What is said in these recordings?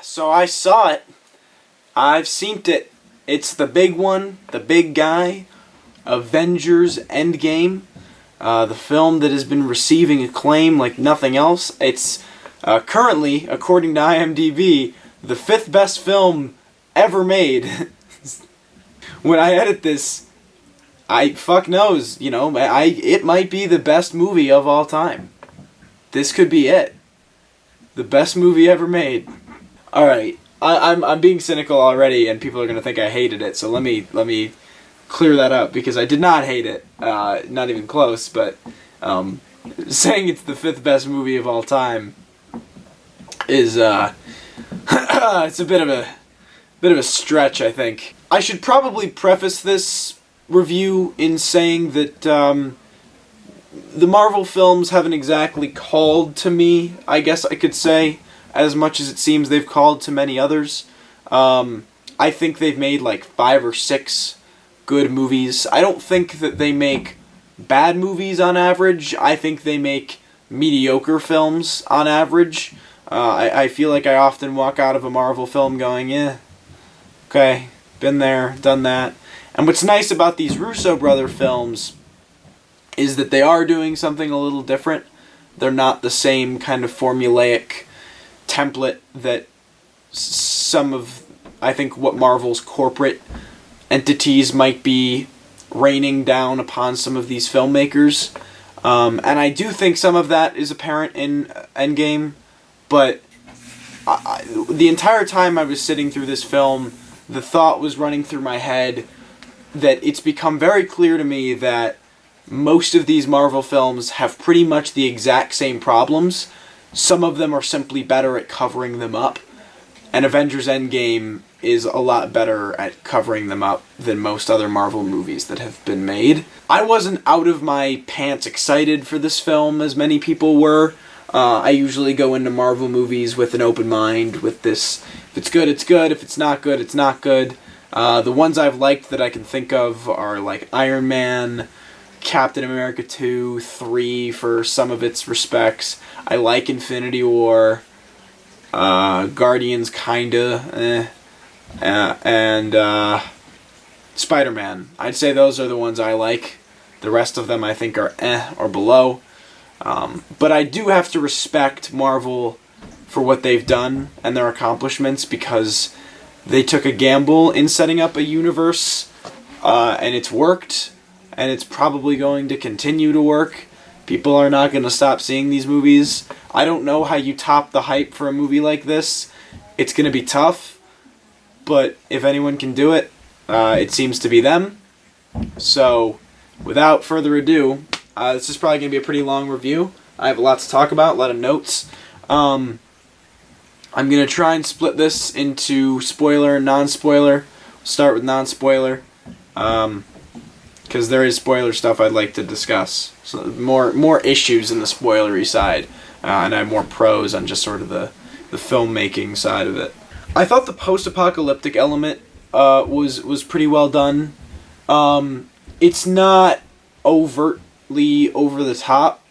So I saw it. I've seen it. It's the big one, the big guy, Avengers Endgame. The film that has been receiving acclaim like nothing else. It's currently, according to IMDb, the 5th best film ever made. When I edit this, fuck knows, it might be the best movie of all time. This could be it. The best movie ever made. Alright, I'm being cynical already, and people are gonna think I hated it, so let me clear that up, because I did not hate it. Not even close, but saying it's the 5th best movie of all time is it's a bit of a stretch, I think. I should probably preface this review in saying that the Marvel films haven't exactly called to me, I guess I could say, as much as it seems they've called to many others. I think they've made like 5 or 6 good movies. I don't think that they make bad movies on average. I think they make mediocre films on average. I feel like I often walk out of a Marvel film going, okay, been there, done that. And what's nice about these Russo brother films is that they are doing something a little different. They're not the same kind of formulaic template that some of, I think, what Marvel's corporate entities might be raining down upon some of these filmmakers. And I do think some of that is apparent in Endgame, but the entire time I was sitting through this film, the thought was running through my head that it's become very clear to me that most of these Marvel films have pretty much the exact same problems. Some of them are simply better at covering them up, and Avengers Endgame is a lot better at covering them up than most other Marvel movies that have been made. I wasn't out of my pants excited for this film as many people were. I usually go into Marvel movies with an open mind, with this, if it's good, it's good, if it's not good, it's not good. The ones I've liked that I can think of are like Iron Man, Captain America 2, 3 for some of its respects. I like Infinity War, Guardians kinda, and Spider-Man. I'd say those are the ones I like. The rest of them I think are or below. But I do have to respect Marvel for what they've done and their accomplishments, because they took a gamble in setting up a universe, and it's worked, and it's probably going to continue to work. People are not going to stop seeing these movies. I don't know how you top the hype for a movie like this. It's going to be tough, but if anyone can do it, it seems to be them. So, without further ado, this is probably going to be a pretty long review. I have a lot to talk about, a lot of notes. I'm going to try and split this into spoiler and non-spoiler. Start with non-spoiler, because there is spoiler stuff I'd like to discuss. So more issues in the spoilery side, and I have more pros on just sort of the filmmaking side of it. I thought the post-apocalyptic element was pretty well done. It's not overtly over the top,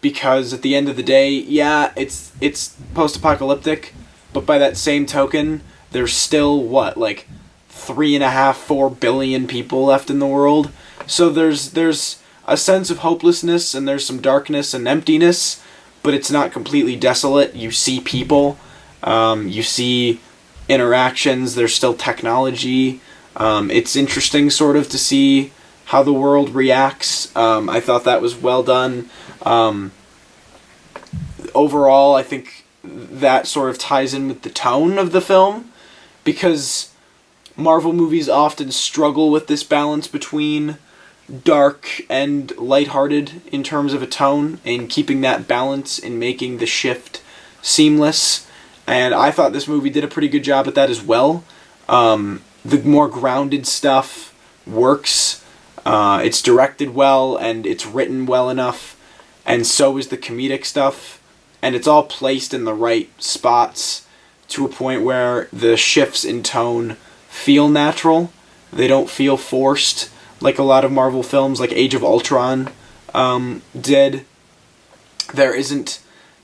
because at the end of the day, yeah, it's post-apocalyptic, but by that same token, there's still, like 3.5-4 billion people left in the world. So there's a sense of hopelessness, and there's some darkness and emptiness, but it's not completely desolate. You see people, you see interactions, there's still technology. It's interesting sort of to see how the world reacts. I thought that was well done. Overall, I think that sort of ties in with the tone of the film, because Marvel movies often struggle with this balance between dark and lighthearted in terms of a tone, and keeping that balance and making the shift seamless. And I thought this movie did a pretty good job at that as well. The more grounded stuff works. It's directed well, and it's written well enough, and so is the comedic stuff, and it's all placed in the right spots to a point where the shifts in tone feel natural. They don't feel forced, like a lot of Marvel films, like Age of Ultron did. There isn't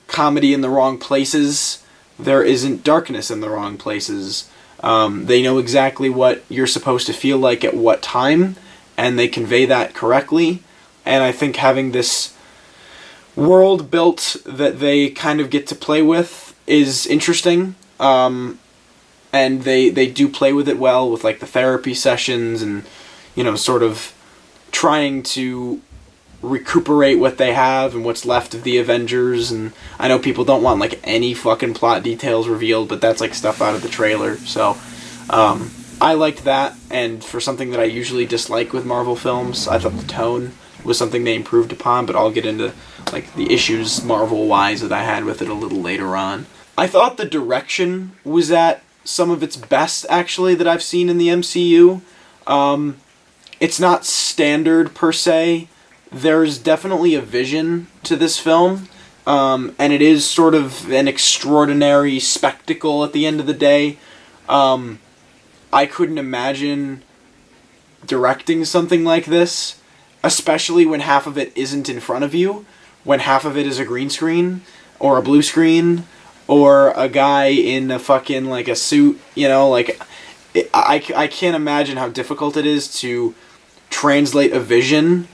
comedy in the wrong places. there isn't darkness in the wrong places. They know exactly what you're supposed to feel like at what time, and they convey that correctly. And I think having this world built that they kind of get to play with is interesting. And they do play with it well with like the therapy sessions and, sort of trying to recuperate what they have and what's left of the Avengers. And I know people don't want like any fucking plot details revealed, but that's like stuff out of the trailer. So I liked that, and for something that I usually dislike with Marvel films, I thought the tone was something they improved upon, but I'll get into like the issues Marvel-wise that I had with it a little later on. I thought the direction was at some of its best, actually, that I've seen in the MCU. It's not standard, per se. There's definitely a vision to this film, and it is sort of an extraordinary spectacle at the end of the day. I couldn't imagine directing something like this, especially when half of it isn't in front of you, when half of it is a green screen, or a blue screen, or a guy in a fucking, like, a suit, I can't imagine how difficult it is to translate a vision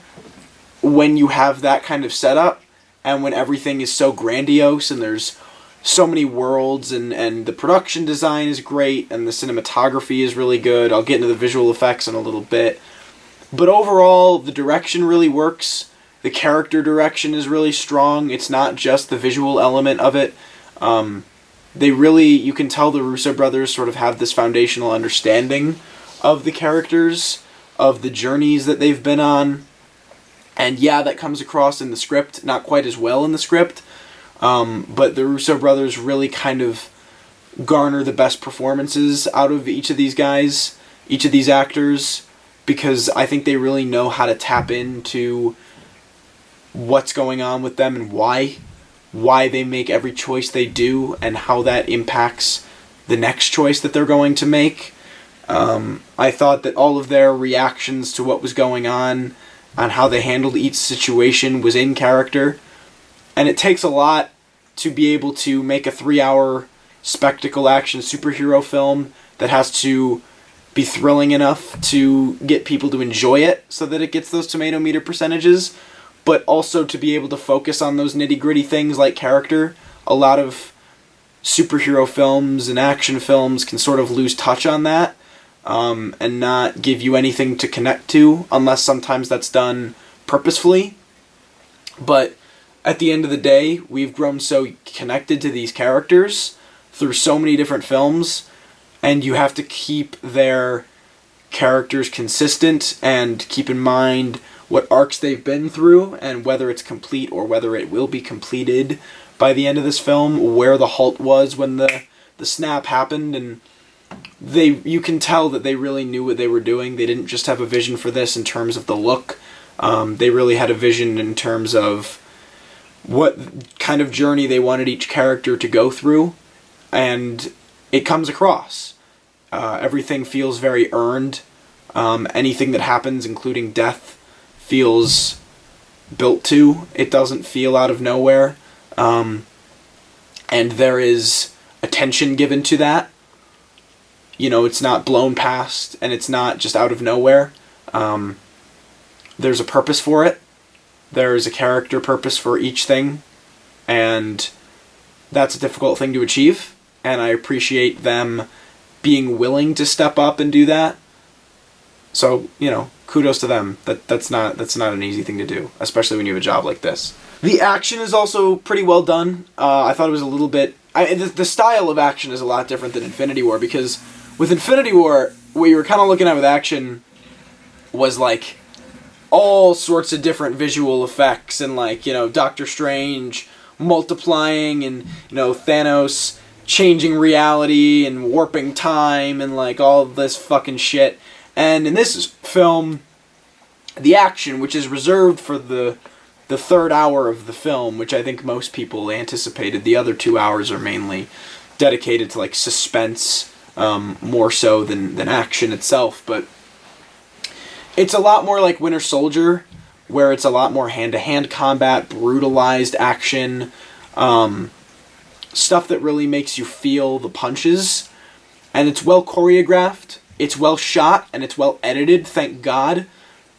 when you have that kind of setup, and when everything is so grandiose, and there's so many worlds, and the production design is great, and the cinematography is really good. I'll get into the visual effects in a little bit. But overall, the direction really works. The character direction is really strong. It's not just the visual element of it. You can tell the Russo brothers sort of have this foundational understanding of the characters, of the journeys that they've been on. And yeah, that comes across in the script, not quite as well in the script. But the Russo brothers really kind of garner the best performances out of each of these guys, each of these actors, because I think they really know how to tap into what's going on with them and why they make every choice they do, and how that impacts the next choice that they're going to make. I thought that all of their reactions to what was going on how they handled each situation was in character. And it takes a lot to be able to make a 3-hour spectacle action superhero film that has to be thrilling enough to get people to enjoy it so that it gets those tomato meter percentages, but also to be able to focus on those nitty-gritty things like character. A lot of superhero films and action films can sort of lose touch on that, and not give you anything to connect to, unless sometimes that's done purposefully. But at the end of the day, we've grown so connected to these characters through so many different films, and you have to keep their characters consistent and keep in mind what arcs they've been through, and whether it's complete or whether it will be completed by the end of this film, where the halt was when the snap happened. And you can tell that they really knew what they were doing. They didn't just have a vision for this in terms of the look. They really had a vision in terms of what kind of journey they wanted each character to go through, and it comes across. Everything feels very earned. Anything that happens, including death, feels built to. It doesn't feel out of nowhere. And there is attention given to that. It's not blown past, and it's not just out of nowhere. There's a purpose for it. There's a character purpose for each thing, and that's a difficult thing to achieve, and I appreciate them being willing to step up and do that. So, kudos to them. That's not an easy thing to do, especially when you have a job like this. The action is also pretty well done. I thought it was a little bit... the style of action is a lot different than Infinity War, because with Infinity War, what you were kind of looking at with action was like all sorts of different visual effects, and Doctor Strange multiplying, and Thanos changing reality and warping time, and all this fucking shit. And in this film, the action, which is reserved for the third hour of the film, which I think most people anticipated, the other 2 hours are mainly dedicated to suspense, more so than action itself. But it's a lot more like Winter Soldier, where it's a lot more hand-to-hand combat, brutalized action. stuff that really makes you feel the punches. And it's well choreographed, it's well shot, and it's well edited, thank God.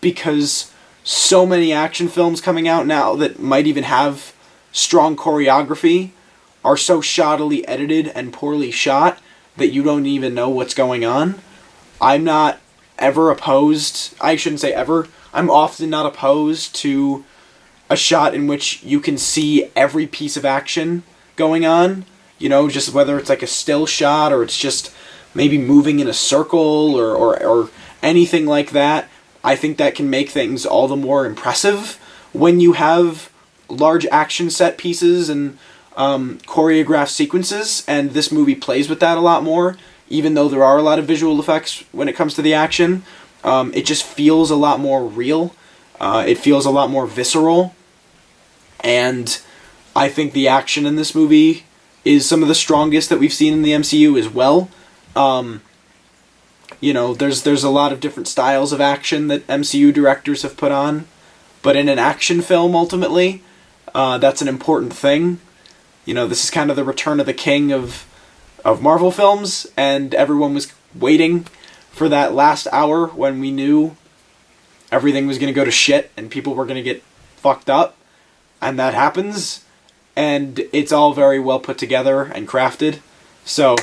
Because so many action films coming out now that might even have strong choreography are so shoddily edited and poorly shot that you don't even know what's going on. I'm not ever opposed, I shouldn't say ever, I'm often not opposed to a shot in which you can see every piece of action going on. You know, just whether it's like a still shot or it's just maybe moving in a circle or anything like that. I think that can make things all the more impressive when you have large action set pieces and choreographed sequences, and this movie plays with that a lot more, even though there are a lot of visual effects when it comes to the action. It just feels a lot more real. It feels a lot more visceral, and I think the action in this movie is some of the strongest that we've seen in the MCU as well. You know, there's a lot of different styles of action that MCU directors have put on, but in an action film, ultimately, that's an important thing. You know, this is kind of the return of the king of Marvel films, and everyone was waiting for that last hour when we knew everything was going to go to shit and people were going to get fucked up, and that happens, and it's all very well put together and crafted. So,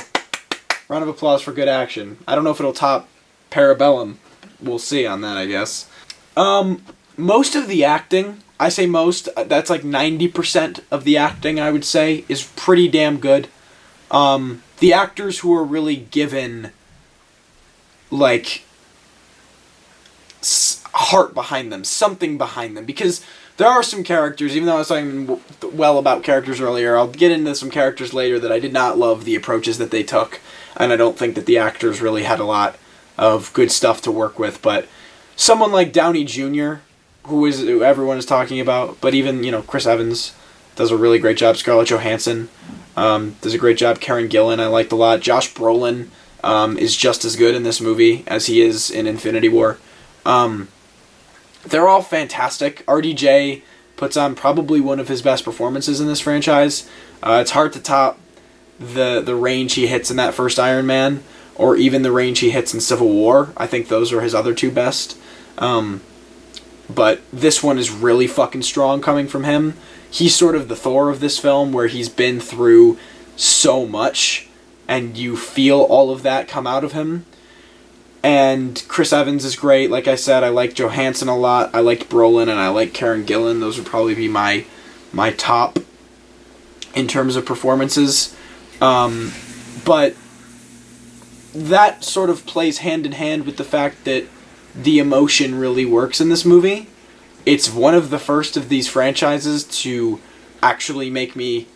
round of applause for good action. I don't know if it'll top Parabellum. We'll see on that, I guess. Most of the acting, I say most, that's like 90% of the acting, I would say, is pretty damn good. The actors who are really given, like, heart behind them, something behind them, because there are some characters, even though I was talking well about characters earlier, I'll get into some characters later that I did not love the approaches that they took, and I don't think that the actors really had a lot of good stuff to work with, but someone like Downey Jr., who everyone is talking about, but even, you know, Chris Evans does a really great job, Scarlett Johansson does a great job, Karen Gillan I liked a lot, Josh Brolin is just as good in this movie as he is in Infinity War. They're all fantastic. RDJ puts on probably one of his best performances in this franchise. It's hard to top the range he hits in that first Iron Man, or even the range he hits in Civil War. I think those are his other two best. But this one is really fucking strong coming from him. He's sort of the Thor of this film, where he's been through so much, and you feel all of that come out of him. And Chris Evans is great. Like I said, I like Johansson a lot. I liked Brolin, and I like Karen Gillan. Those would probably be my top in terms of performances. But that sort of plays hand in hand with the fact that the emotion really works in this movie. It's one of the first of these franchises to actually make me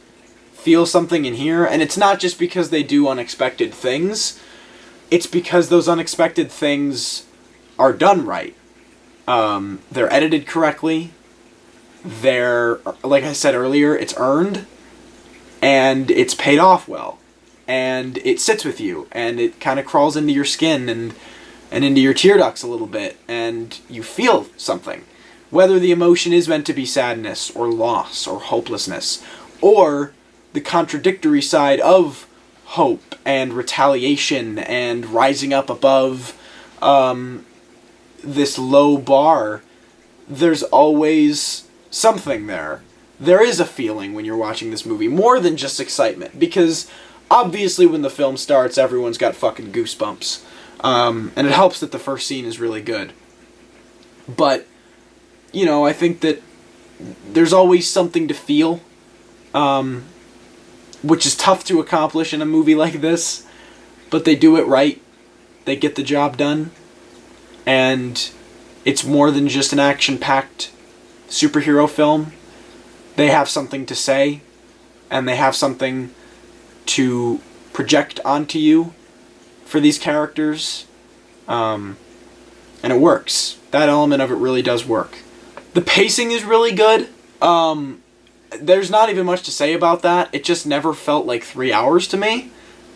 feel something in here, and it's not just because they do unexpected things. It's because those unexpected things are done right. They're edited correctly. They're, like I said earlier, it's earned. And it's paid off well. And it sits with you. And it kind of crawls into your skin and into your tear ducts a little bit. And you feel something. Whether the emotion is meant to be sadness or loss or hopelessness. Or the contradictory side of hope and retaliation and rising up above this low bar, there's always something there. There is a feeling when you're watching this movie, more than just excitement, because obviously when the film starts, everyone's got fucking goosebumps. And it helps that the first scene is really good. But, you know, I think that there's always something to feel, which is tough to accomplish in a movie like this, but they do it right. They get the job done, and it's more than just an action-packed superhero film. They have something to say, and they have something to project onto you for these characters, and it works. That element of it really does work. The pacing is really good. There's not even much to say about that. It just never felt like 3 hours to me.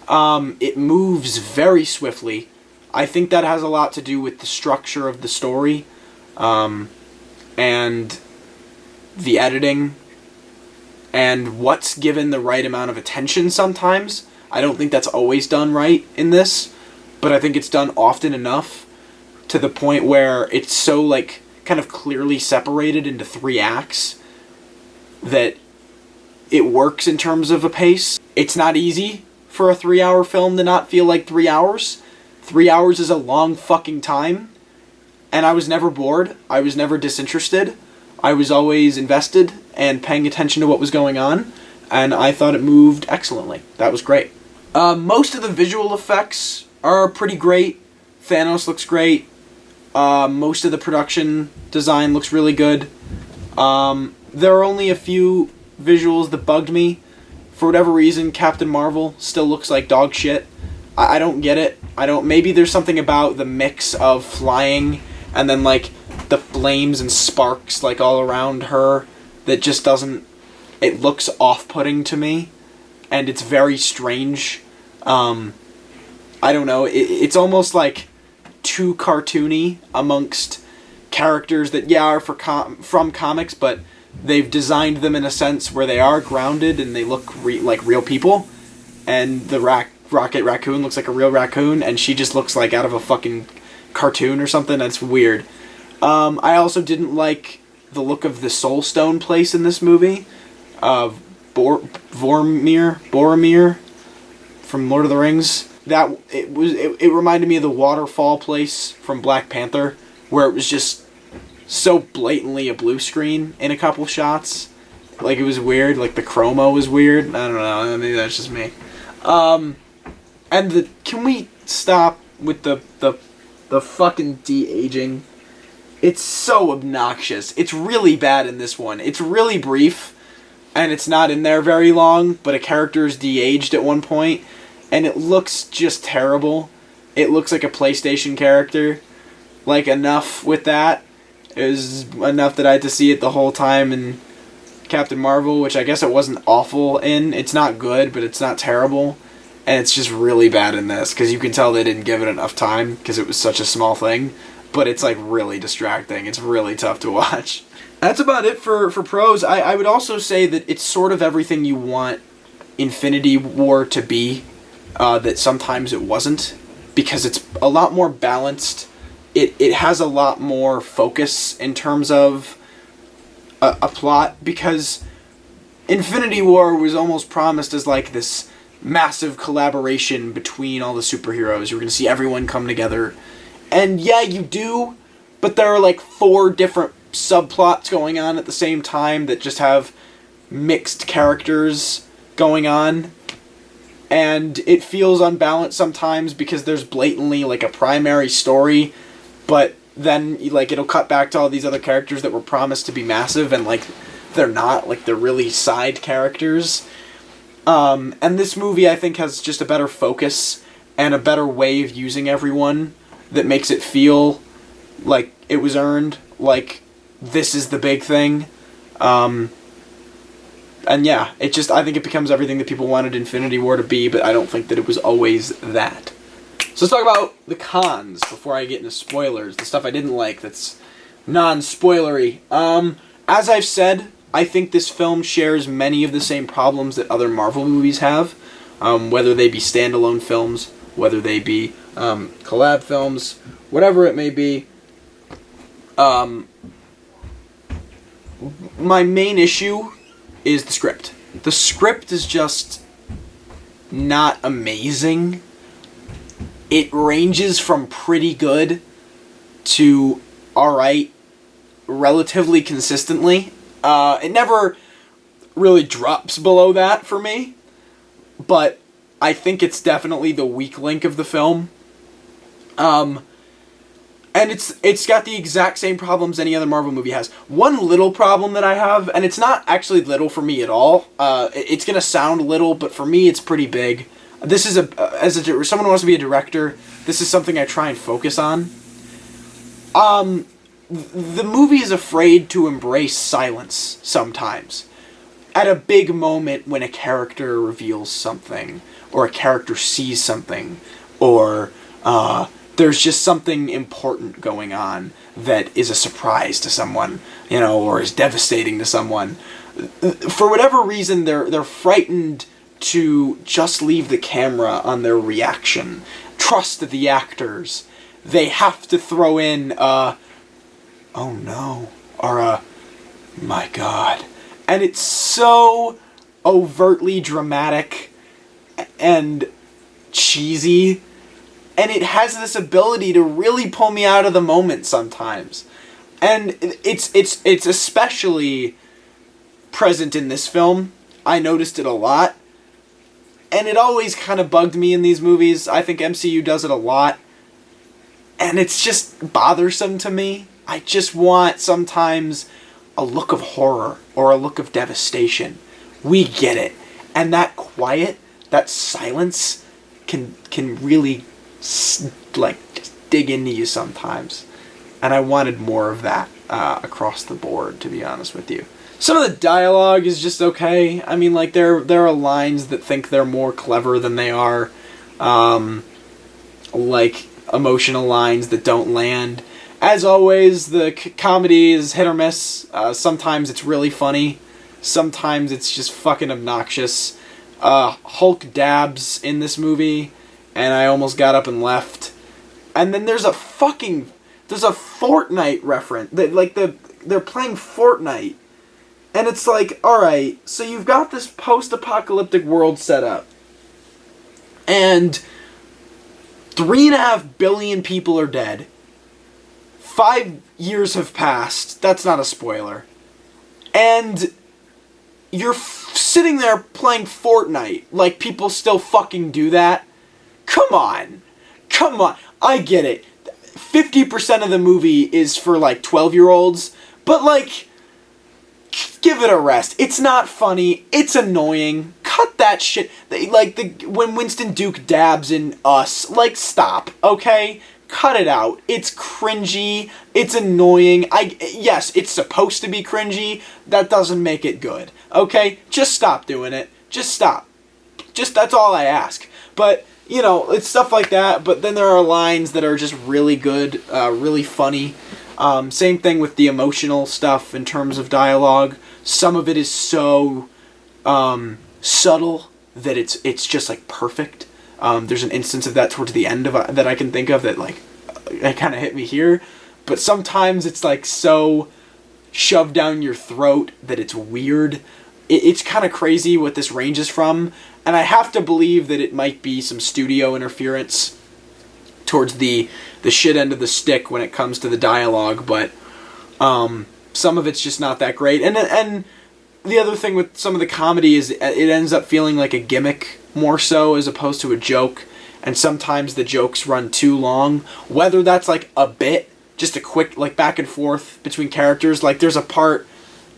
It moves very swiftly. I think that has a lot to do with the structure of the story, and the editing. and what's given the right amount of attention sometimes. I don't think that's always done right in this, but I think it's done often enough to the point where it's so, like, kind of clearly separated into 3 acts that it works in terms of a pace. It's not easy for a 3-hour film to not feel like 3 hours. 3 hours is a long fucking time, and I was never bored. I was never disinterested. I was always invested and paying attention to what was going on, and I thought it moved excellently. That was great. Most of the visual effects are pretty great. Thanos looks great. Most of the production design looks really good. There are only a few visuals that bugged me. For whatever reason, Captain Marvel still looks like dog shit. I don't get it. Maybe there's something about the mix of flying and then, like, the flames and sparks, like, all around her that just doesn't... It looks off-putting to me, and it's very strange. I don't know. It's almost, like, too cartoony amongst characters that, yeah, are from comics, but they've designed them in a sense where they are grounded and they look like real people. And the Rocket Raccoon looks like a real raccoon, and she just looks like out of a fucking cartoon or something. That's weird. I also didn't like the look of the Soul Stone place in this movie. Boromir from Lord of the Rings. It reminded me of the waterfall place from Black Panther, where it was just so blatantly a blue screen in a couple shots. Like, it was weird. Like, the chroma was weird. I don't know. Maybe that's just me. And can we stop with the fucking de-aging? It's so obnoxious. It's really bad in this one. It's really brief, and it's not in there very long, but a character is de-aged at one point, and it looks just terrible. It looks like a PlayStation character. Like, enough with that. It was enough that I had to see it the whole time in Captain Marvel, which I guess it wasn't awful in. It's not good, but it's not terrible. And it's just really bad in this, because you can tell they didn't give it enough time, because it was such a small thing. But it's, like, really distracting. It's really tough to watch. That's about it for pros. I would also say that it's sort of everything you want Infinity War to be, that sometimes it wasn't, because it's a lot more balanced. It has a lot more focus in terms of a plot, because Infinity War was almost promised as, like, this massive collaboration between all the superheroes. You're going to see everyone come together. And yeah, you do, but there are, like, 4 different subplots going on at the same time that just have mixed characters going on. And it feels unbalanced sometimes because there's blatantly, like, a primary story, but then, like, it'll cut back to all these other characters that were promised to be massive, and, like, they're not. Like, they're really side characters. And this movie, I think, has just a better focus and a better way of using everyone that makes it feel like it was earned, like this is the big thing. And yeah, I think it becomes everything that people wanted Infinity War to be, but I don't think that it was always that. So let's talk about the cons before I get into spoilers, the stuff I didn't like that's non-spoilery. As I've said, I think this film shares many of the same problems that other Marvel movies have, whether they be standalone films, whether they be collab films, whatever it may be. My main issue is the script. The script is just not amazing. It ranges from pretty good to alright relatively consistently. It never really drops below that for me, but I think it's definitely the weak link of the film. And it's got the exact same problems any other Marvel movie has. One little problem that I have, and it's not actually little for me at all. It's gonna sound little, but for me it's pretty big. This is someone who wants to be a director, this is something I try and focus on. The movie is afraid to embrace silence sometimes. At a big moment when a character reveals something, or a character sees something, or there's just something important going on that is a surprise to someone, or is devastating to someone. for whatever reason, they're frightened to just leave the camera on their reaction. Trust the actors. They have to throw in oh no, or my God. And it's so overtly dramatic and cheesy, and it has this ability to really pull me out of the moment sometimes. And it's especially present in this film. I noticed it a lot. And it always kind of bugged me in these movies. I think MCU does it a lot. And it's just bothersome to me. I just want sometimes a look of horror or a look of devastation. We get it. And that quiet, that silence can really like just dig into you sometimes. And I wanted more of that across the board, to be honest with you. Some of the dialogue is just okay. I mean, like, there are lines that think they're more clever than they are. Like, emotional lines that don't land. As always, the comedy is hit or miss. Sometimes it's really funny. Sometimes it's just fucking obnoxious. Hulk dabs in this movie, and I almost got up and left. And then there's a Fortnite reference. They're playing Fortnite. And it's like, alright, so you've got this post-apocalyptic world set up. And 3.5 billion people are dead. 5 years have passed. That's not a spoiler. And you're sitting there playing Fortnite. Like, people still fucking do that. Come on. Come on. I get it. 50% of the movie is for, like, 12-year-olds. But, like, give it a rest. It's not funny. It's annoying. Cut that shit. When Winston Duke dabs in Us. Like, stop. Okay? Cut it out. It's cringy. It's annoying. Yes, it's supposed to be cringy. That doesn't make it good. Okay? Just stop doing it. Just stop. Just, that's all I ask. But, you know, it's stuff like that. But then there are lines that are just really good, really funny. Same thing with the emotional stuff in terms of dialogue. Some of it is so subtle that it's just like perfect. There's an instance of that towards the end of that I can think of that like it kind of hit me here. But sometimes it's like so shoved down your throat that it's weird. It's kind of crazy what this ranges from, and I have to believe that it might be some studio interference towards the shit end of the stick when it comes to the dialogue, but some of it's just not that great. And the other thing with some of the comedy is it ends up feeling like a gimmick more so as opposed to a joke, and sometimes the jokes run too long, whether that's like a bit, just a quick like back and forth between characters. Like there's a part,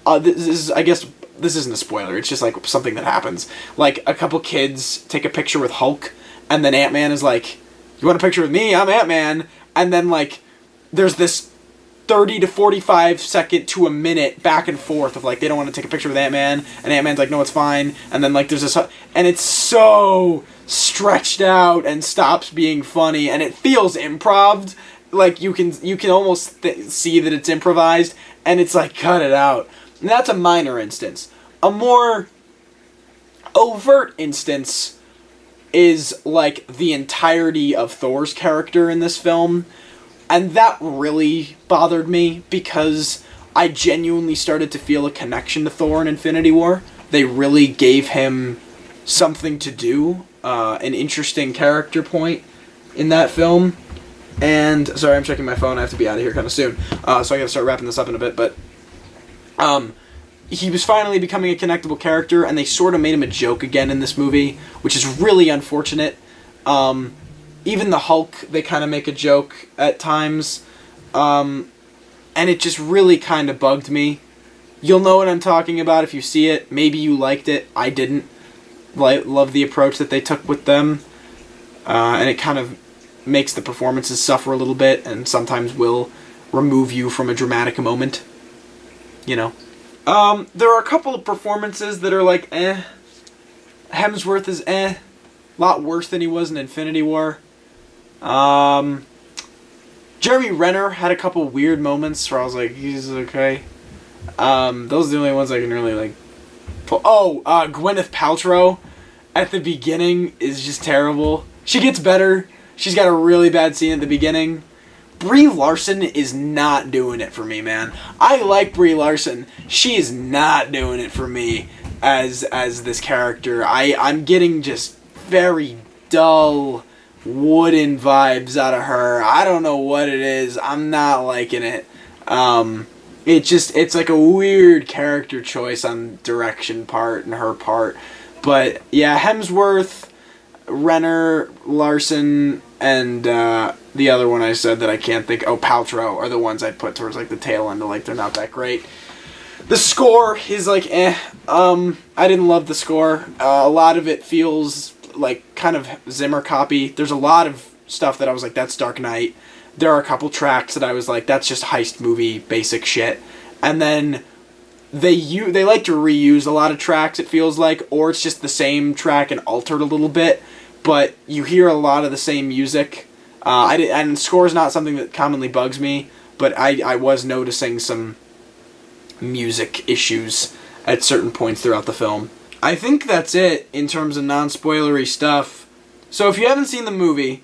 I guess this isn't a spoiler, it's just like something that happens. Like a couple kids take a picture with Hulk, and then Ant-Man is like, you want a picture with me? I'm Ant-Man. And then, like, there's this 30 to 45 second to a minute back and forth of, like, they don't want to take a picture with Ant-Man. And Ant-Man's like, no, it's fine. And then, like, there's this... And it's so stretched out and stops being funny. And it feels improv. Like, you can almost see that it's improvised. And it's like, cut it out. And that's a minor instance. A more overt instance is like the entirety of Thor's character in this film, and that really bothered me because I genuinely started to feel a connection to Thor in Infinity War. They really gave him something to do, an interesting character point in that film. And sorry, I'm checking my phone. I have to be out of here kind of soon, so I gotta start wrapping this up in a bit. But he was finally becoming a connectable character, and they sort of made him a joke again in this movie, which is really unfortunate. Even the Hulk, they kind of make a joke at times, and it just really kind of bugged me. You'll know what I'm talking about if you see it. Maybe you liked it. I didn't love the approach that they took with them, and it kind of makes the performances suffer a little bit, and sometimes will remove you from a dramatic moment, you know. There are a couple of performances that are like, eh. Hemsworth is eh. A lot worse than he was in Infinity War. Jeremy Renner had a couple weird moments where I was like, he's okay. Those are the only ones I can really, like, Gwyneth Paltrow at the beginning is just terrible. She gets better. She's got a really bad scene at the beginning. Brie Larson is not doing it for me, man. I like Brie Larson. She is not doing it for me as this character. I'm getting just very dull, wooden vibes out of her. I don't know what it is. I'm not liking it. It's like a weird character choice on direction part and her part. But yeah, Hemsworth, Renner, Larson, and the other one I said that I can't think. Paltrow are the ones I'd put towards like the tail end of like they're not that great. The score is like I didn't love the score. A lot of it feels like kind of Zimmer copy. There's a lot of stuff that I was like, that's Dark Knight. There are a couple tracks that I was like, that's just heist movie basic shit. And then they like to reuse a lot of tracks, it feels like, or it's just the same track and altered a little bit, but you hear a lot of the same music. And score is not something that commonly bugs me, but I was noticing some music issues at certain points throughout the film. I think that's it in terms of non-spoilery stuff. So if you haven't seen the movie,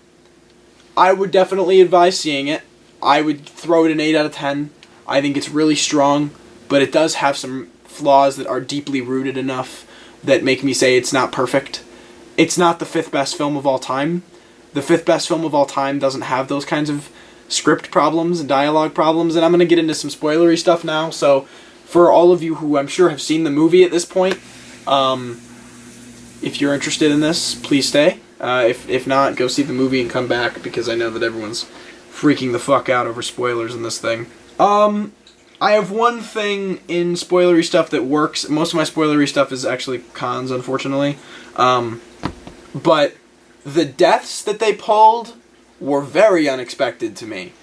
I would definitely advise seeing it. I would throw it an 8 out of 10. I think it's really strong, but it does have some flaws that are deeply rooted enough that make me say it's not perfect. It's not the 5th best film of all time. The 5th best film of all time doesn't have those kinds of script problems and dialogue problems, and I'm going to get into some spoilery stuff now, so for all of you who I'm sure have seen the movie at this point, if you're interested in this, please stay. If not, go see the movie and come back, because I know that everyone's freaking the fuck out over spoilers in this thing. I have one thing in spoilery stuff that works. Most of my spoilery stuff is actually cons, unfortunately. But the deaths that they pulled were very unexpected to me.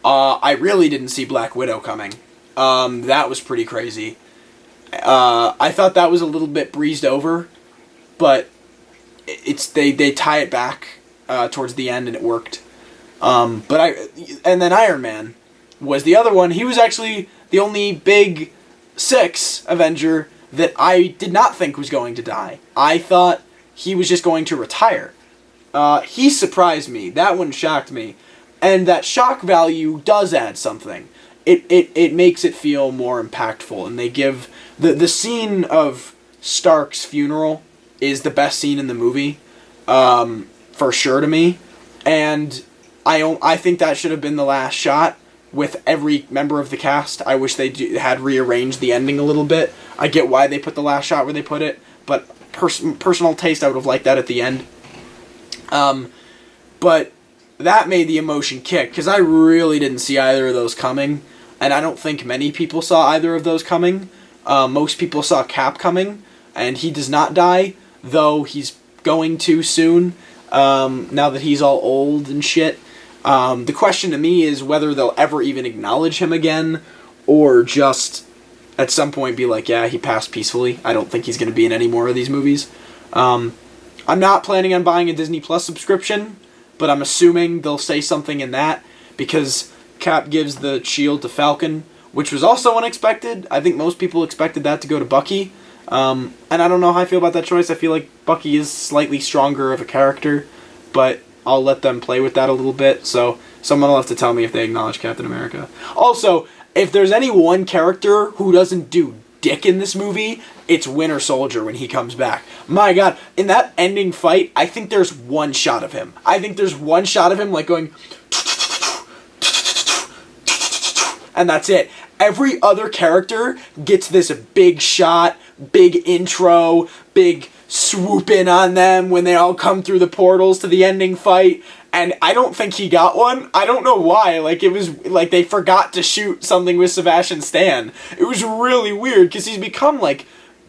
I really didn't see Black Widow coming. That was pretty crazy. I thought that was a little bit breezed over, but they tie it back towards the end and it worked. And then Iron Man was the other one. He was actually the only big 6 Avenger that I did not think was going to die. I thought he was just going to retire. He surprised me. That one shocked me. And that shock value does add something. It makes it feel more impactful. And they give... The scene of Stark's funeral is the best scene in the movie. For sure to me. And I think that should have been the last shot with every member of the cast. I wish they had rearranged the ending a little bit. I get why they put the last shot where they put it, but personal taste, I would have liked that at the end. But that made the emotion kick, because I really didn't see either of those coming, and I don't think many people saw either of those coming. Most people saw Cap coming, and he does not die, though he's going to soon, now that he's all old and shit. The question to me is whether they'll ever even acknowledge him again, or just at some point be like, yeah, he passed peacefully. I don't think he's going to be in any more of these movies. I'm not planning on buying a Disney Plus subscription, but I'm assuming they'll say something in that, because Cap gives the shield to Falcon, which was also unexpected. I think most people expected that to go to Bucky, and I don't know how I feel about that choice. I feel like Bucky is slightly stronger of a character, but I'll let them play with that a little bit, so someone will have to tell me if they acknowledge Captain America. Also, if there's any one character who doesn't do dick in this movie, it's Winter Soldier when he comes back. My god, in that ending fight, I think there's one shot of him. I think there's one shot of him like going... and that's it. Every other character gets this big shot, big intro, big swoop in on them when they all come through the portals to the ending fight, and I don't think he got one. I don't know why. Like, it was like they forgot to shoot something with Sebastian Stan. It was really weird, because he's become like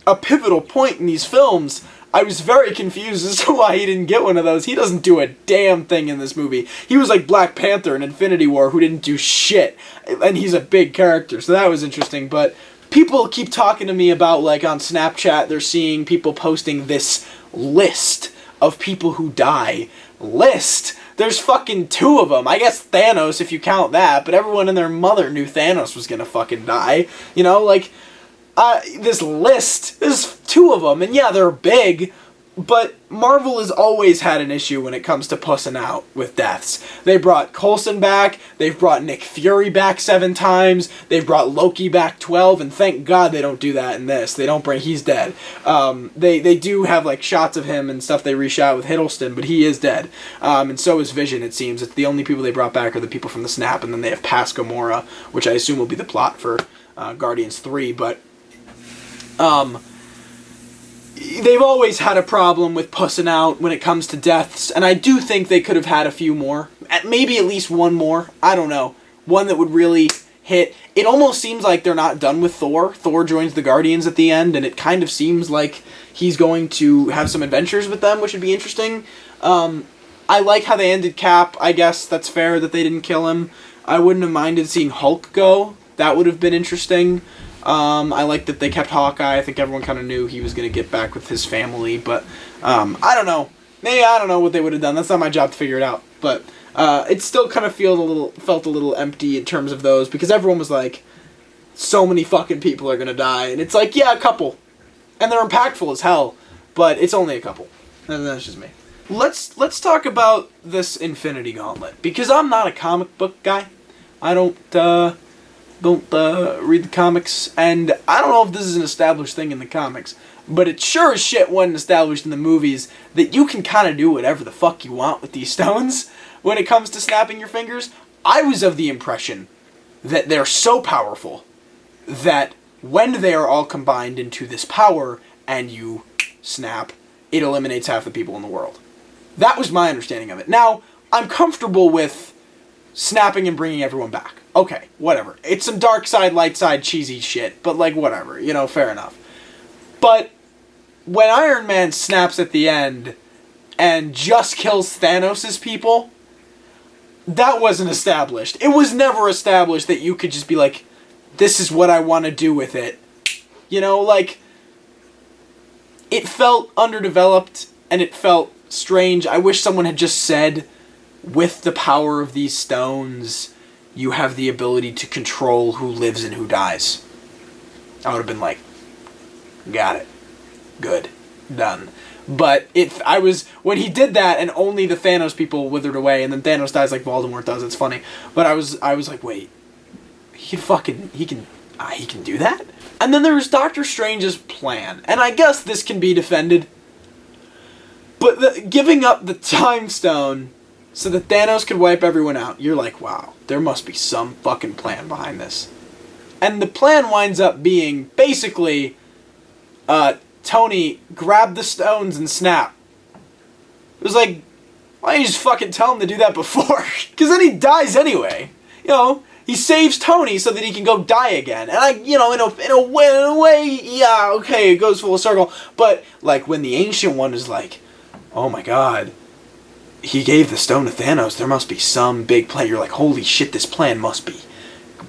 a pivotal point in these films. I was very confused as to why he didn't get one of those. He doesn't do a damn thing in this movie. He was like Black Panther in Infinity War, who didn't do shit, and he's a big character, so that was interesting. But people keep talking to me about, like, on Snapchat, they're seeing people posting this list of people who die. List? There's fucking 2 of them. I guess Thanos, if you count that, but everyone and their mother knew Thanos was gonna fucking die. You know, like, this list, this two of them, and yeah, they're big, but Marvel has always had an issue when it comes to pussing out with deaths. They brought Coulson back, they've brought Nick Fury back 7 times, they've brought Loki back 12, and thank God they don't do that in this. They don't bring, he's dead. They do have like shots of him and stuff they reshot with Hiddleston, but he is dead. And so is Vision, it seems. It's the only people they brought back are the people from the Snap, and then they have Past Gamora, which I assume will be the plot for Guardians 3, but they've always had a problem with pussing out when it comes to deaths, and I do think they could have had a few more. Maybe at least one more. I don't know. One that would really hit. It almost seems like they're not done with Thor. Thor joins the Guardians at the end, and it kind of seems like he's going to have some adventures with them, which would be interesting. I like how they ended Cap. I guess that's fair that they didn't kill him. I wouldn't have minded seeing Hulk go. That would have been interesting. I like that they kept Hawkeye. I think everyone kind of knew he was going to get back with his family, but I don't know. Maybe I don't know what they would have done. That's not my job to figure it out. But it still kind of felt a little empty in terms of those, because everyone was like, so many fucking people are going to die. And it's like, yeah, a couple. And they're impactful as hell, but it's only a couple. And that's just me. Let's talk about this Infinity Gauntlet, because I'm not a comic book guy. I don't read the comics, and I don't know if this is an established thing in the comics, but it sure as shit wasn't established in the movies that you can kind of do whatever the fuck you want with these stones when it comes to snapping your fingers. I was of the impression that they're so powerful that when they are all combined into this power and you snap, it eliminates half the people in the world. That was my understanding of it. Now, I'm comfortable with snapping and bringing everyone back. Okay, whatever. It's some dark side, light side, cheesy shit, but like, whatever, you know, fair enough. But when Iron Man snaps at the end and just kills Thanos' people, that wasn't established. It was never established that you could just be like, this is what I want to do with it. You know, like, it felt underdeveloped and it felt strange. I wish someone had just said, with the power of these stones, you have the ability to control who lives and who dies. I would have been like, got it. Good. Done. But when he did that and only the Thanos people withered away and then Thanos dies like Voldemort does, it's funny. But I was like, wait, he can do that? And then there was Doctor Strange's plan. And I guess this can be defended. But giving up the Time Stone so that Thanos could wipe everyone out, you're like, wow, there must be some fucking plan behind this. And the plan winds up being, basically, Tony, grab the stones and snap. It was like, why don't you just fucking tell him to do that before? Because then he dies anyway. You know, he saves Tony so that he can go die again. And in a way, yeah, okay, it goes full circle. But, like, when the Ancient One is like, oh my god, he gave the stone to Thanos, there must be some big plan. You're like, holy shit, this plan must be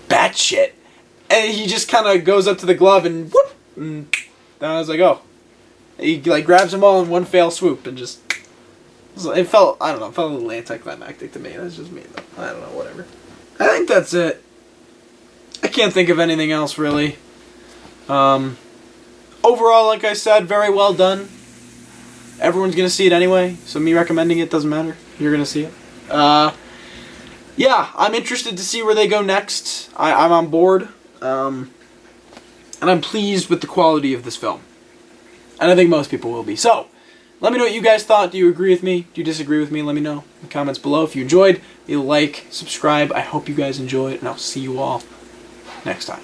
batshit. And he just kind of goes up to the glove and whoop, and I was like, oh. He like grabs them all in one fell swoop and just, it felt a little anticlimactic to me. That's just me though. I don't know, whatever. I think that's it. I can't think of anything else really. Overall, like I said, very well done. Everyone's going to see it anyway, so me recommending it doesn't matter. You're going to see it. Yeah, I'm interested to see where they go next. I'm on board. And I'm pleased with the quality of this film. And I think most people will be. So, let me know what you guys thought. Do you agree with me? Do you disagree with me? Let me know in the comments below. If you enjoyed, you like, subscribe. I hope you guys enjoyed, and I'll see you all next time.